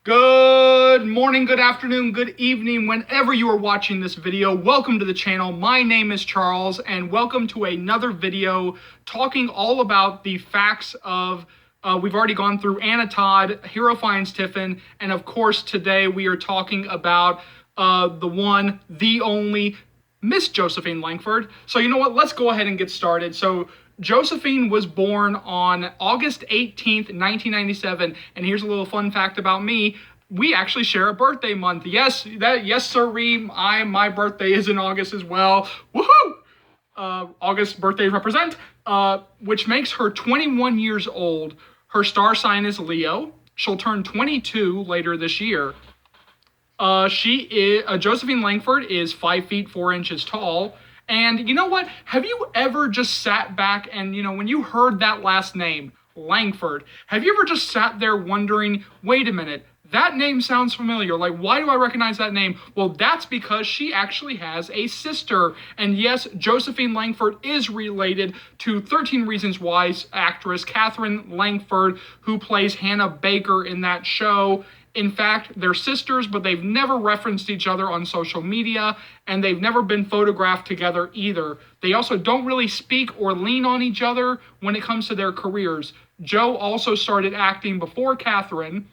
Good morning, good afternoon, good evening, whenever you are watching this video. Welcome to the channel. My name is Charles, and welcome to another video talking all about the facts of, we've already gone through Anna Todd, Hero Finds Tiffin, and of course today we are talking about the one, the only, Miss Josephine Langford. So you know what, let's go ahead and get started. So Josephine was born on August 18th, 1997, and here's a little fun fact about me. We actually share a birthday month. Yes, sirree, my birthday is in August as well. Woohoo! August birthdays represent, which makes her 21 years old. Her star sign is Leo. She'll turn 22 later this year. Josephine Langford is 5 feet 4 inches tall. And you know what? Have you ever just sat back and, when you heard that last name, Langford, have you ever just sat there wondering, wait a minute, that name sounds familiar. Like, why do I recognize that name? Well, that's because she actually has a sister. And yes, Josephine Langford is related to 13 Reasons Why actress Katherine Langford, who plays Hannah Baker in that show. In fact, they're sisters, but they've never referenced each other on social media, and they've never been photographed together either. They also don't really speak or lean on each other when it comes to their careers. Jo also started acting before Katherine.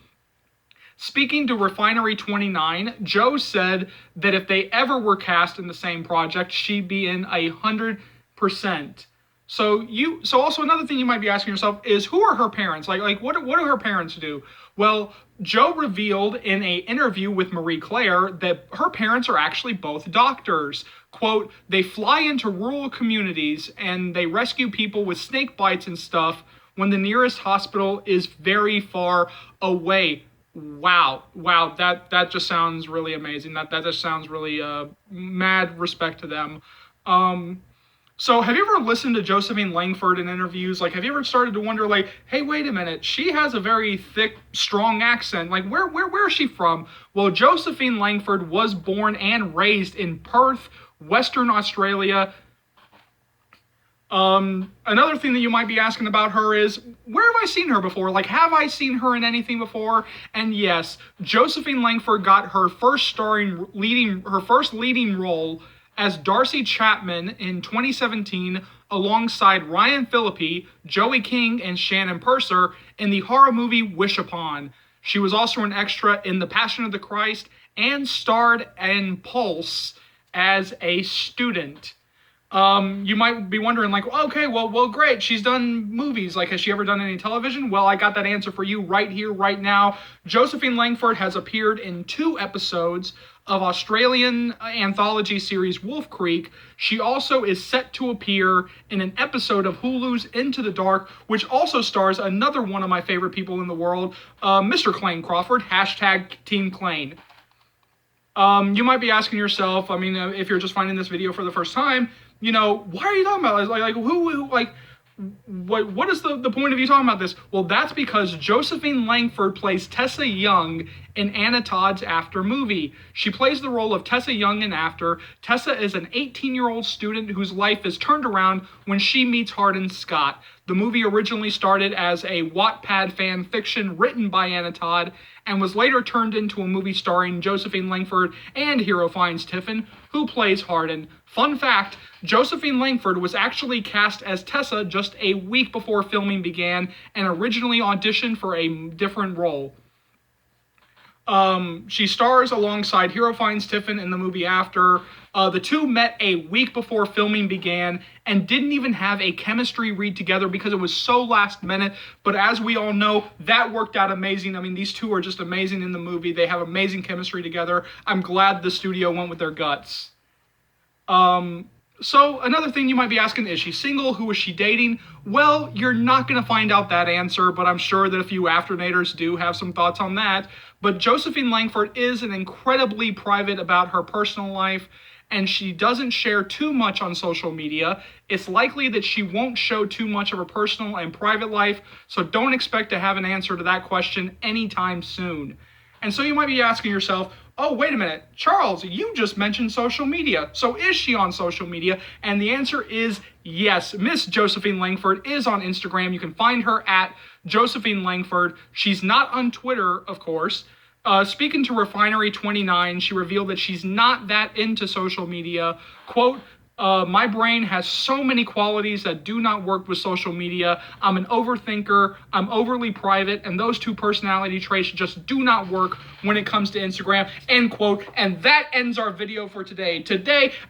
Speaking to Refinery 29, Jo said that if they ever were cast in the same project, she'd be in 100%. So also another thing you might be asking yourself is, who are her parents? Like what do her parents do? Well, Jo revealed in an interview with Marie Claire that her parents are actually both doctors. Quote, they fly into rural communities and they rescue people with snake bites and stuff when the nearest hospital is very far away. Wow, that just sounds really amazing. That just sounds really mad respect to them. So have you ever listened to Josephine Langford in interviews? Like, have you ever started to wonder, like, hey, wait a minute, she has a very thick, strong accent. Like, where is she from? Well, Josephine Langford was born and raised in Perth, Western Australia. Another thing that you might be asking about her is, where have I seen her before? Like, have I seen her in anything before? And yes, Josephine Langford got her first leading role as Darcy Chapman in 2017 alongside Ryan Phillippe, Joey King, and Shannon Purser in the horror movie Wish Upon. She was also an extra in The Passion of the Christ and starred in Pulse as a student. You might be wondering, like, okay, well, great, she's done movies. Like, has she ever done any television? Well, I got that answer for you right here, right now. Josephine Langford has appeared in 2 episodes of Australian anthology series Wolf Creek. She also is set to appear in an episode of Hulu's Into the Dark, which also stars another one of my favorite people in the world, Mr. Clayne Crawford, hashtag Team Clayne. You might be asking yourself, I mean, if you're just finding this video for the first time, why are you talking about this? What is the point of you talking about this? Well, that's because Josephine Langford plays Tessa Young in Anna Todd's After movie. She plays the role of Tessa Young in After. Tessa is an 18-year-old student whose life is turned around when she meets Hardin Scott. The movie originally started as a Wattpad fan fiction written by Anna Todd and was later turned into a movie starring Josephine Langford and Hero Finds Tiffin, who plays Hardin. Fun fact, Josephine Langford was actually cast as Tessa just a week before filming began and originally auditioned for a different role. She stars alongside Hero Finds Tiffin in the movie After. The two met a week before filming began and didn't even have a chemistry read together because it was so last minute. But as we all know, that worked out amazing. I mean, these two are just amazing in the movie. They have amazing chemistry together. I'm glad the studio went with their guts. So another thing you might be asking, is she single? Who is she dating? Well, you're not going to find out that answer, but I'm sure that a few Afternators do have some thoughts on that. But Josephine Langford is incredibly private about her personal life, and she doesn't share too much on social media. It's likely that she won't show too much of her personal and private life, so don't expect to have an answer to that question anytime soon. And so you might be asking yourself, oh, wait a minute, Charles, you just mentioned social media. So is she on social media? And the answer is yes. Miss Josephine Langford is on Instagram. You can find her at Josephine Langford. She's not on Twitter, of course. Speaking to Refinery29, she revealed that she's not that into social media. Quote, my brain has so many qualities that do not work with social media. I'm an overthinker, I'm overly private, and those two personality traits just do not work when it comes to Instagram, end quote. And that ends our video for today.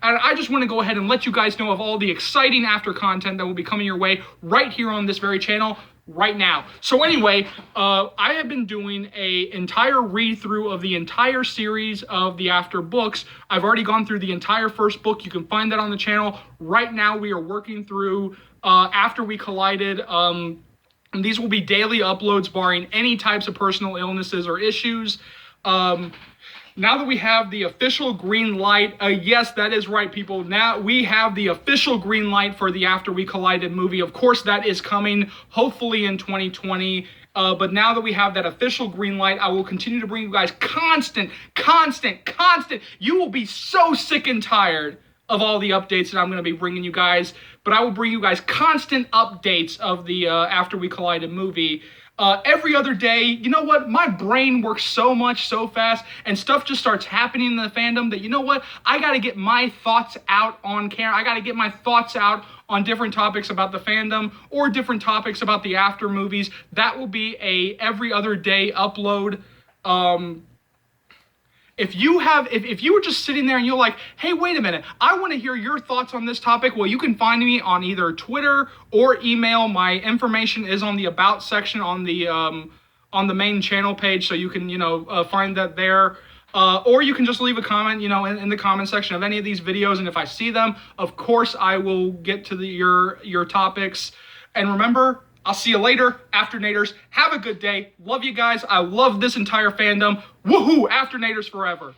And I just want to go ahead and let you guys know of all the exciting after content that will be coming your way right here on this very channel right now. So anyway, I have been doing a entire read-through of the entire series of the After books. I've already gone through the entire first book. You can find that on the channel. Right now, we are working through After We Collided. And these will be daily uploads, barring any types of personal illnesses or issues. Now that we have the official green light, yes, that is right, people. Now we have the official green light for the After We Collided movie. Of course, that is coming, hopefully in 2020. But now that we have that official green light, I will continue to bring you guys constant. You will be so sick and tired of all the updates that I'm going to be bringing you guys. But I will bring you guys constant updates of the After We Collided movie. Every other day. You know what? My brain works so fast, and stuff just starts happening in the fandom that, you know what? I got to get my thoughts out on camera. I got to get my thoughts out on different topics about the fandom or different topics about the After movies. That will be a every other day upload. If you were just sitting there and you're like, hey, wait a minute, I want to hear your thoughts on this topic, well, you can find me on either Twitter or email. My information is on the About section on the main channel page, so you can, find that there. Or you can just leave a comment, in the comment section of any of these videos, and if I see them, of course, I will get to your topics. And remember, I'll see you later, Afternators. Have a good day. Love you guys. I love this entire fandom. Woohoo! Afternators forever.